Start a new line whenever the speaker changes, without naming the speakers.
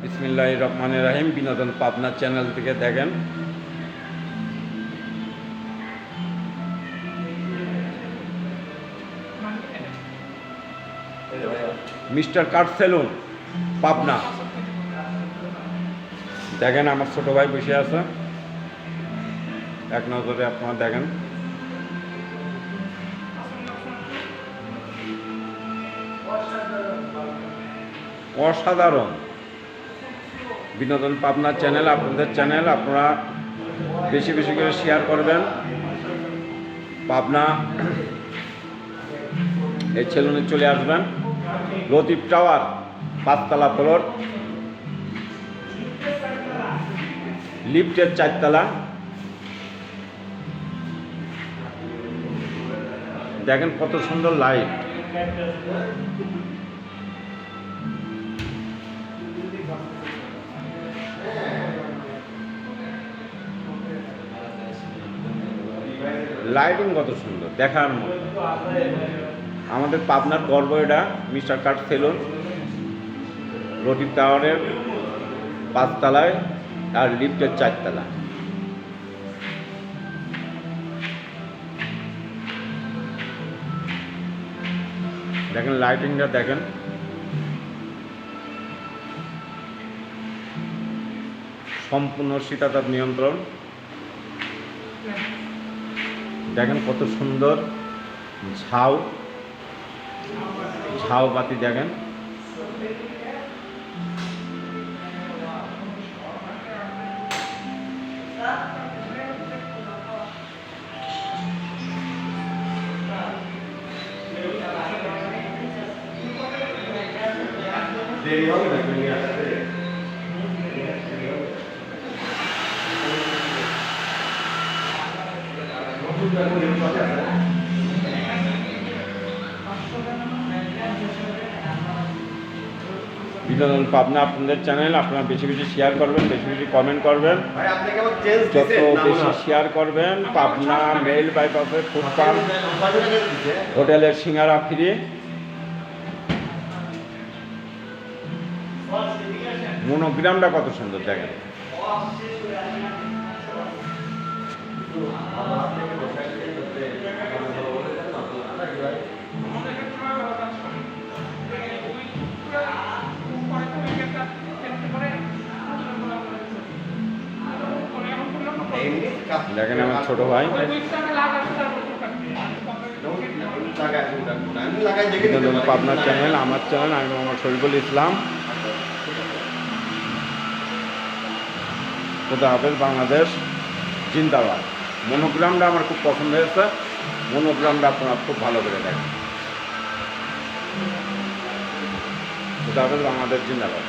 বিসমিল্লাহির রহমানির রহিম। বিনোদন পাবনা চ্যানেল থেকে দেখেন। Mister cut salon Pabna. দেখেন আমার ছোট ভাই বসে আছে, এক নজরে আপনারা দেখেন। অসাধারণ বিনোদন পাবনা চ্যানেল, আপনাদের চ্যানেল। আপনারা বেশি বেশি করে শেয়ার করবেন। পাবনা এই সেলুনে চলে আসবেন। লতিফ টাওয়ার 5 তলা ফ্লোর, লিফটের 4 তলা। দেখেন কত সুন্দর লাইট। লাইটিং কত সুন্দর, দেখার মতো। আমাদের পাবনার গর্ব এটা, মিস্টার কাট সেলুন, লতিফ টাওয়ারের 5 তলায় আর লিফটের 4 তলা। দেখেন লাইটিংটা দেখেন। সম্পূর্ণ শীতাতাপ নিয়ন্ত্রণ। দেখেন কত সুন্দর ঝাউ বাতি দেখেন। বিনোদন পাবনা আপনাদের চ্যানেল, আপনারা বেশি বেশি শেয়ার করবেন, বেশি বেশি কমেন্ট করবেন। যত বেশি শেয়ার করবেন, পাবনা মেল বাইপাসে ফুটপাথ হোটেলের সিঙ্গারা ফ্রি। মনোগ্রামটা কত সুন্দর দেখেন। দেখেন আমার ছোট ভাই। পাবনার চ্যানেল, আমার চ্যানেল, আমি মোহাম্মদ শরীফুল ইসলাম। খোদা হাফেজ, বাংলাদেশ জিন্দাবাদ। মনোগ্রামটা আমার খুব পছন্দ হয়েছে। মনোগ্রামটা আপনারা খুব ভালো করে দেখেন। খোদা হাফেজ, বাংলাদেশ জিন্দাবাদ।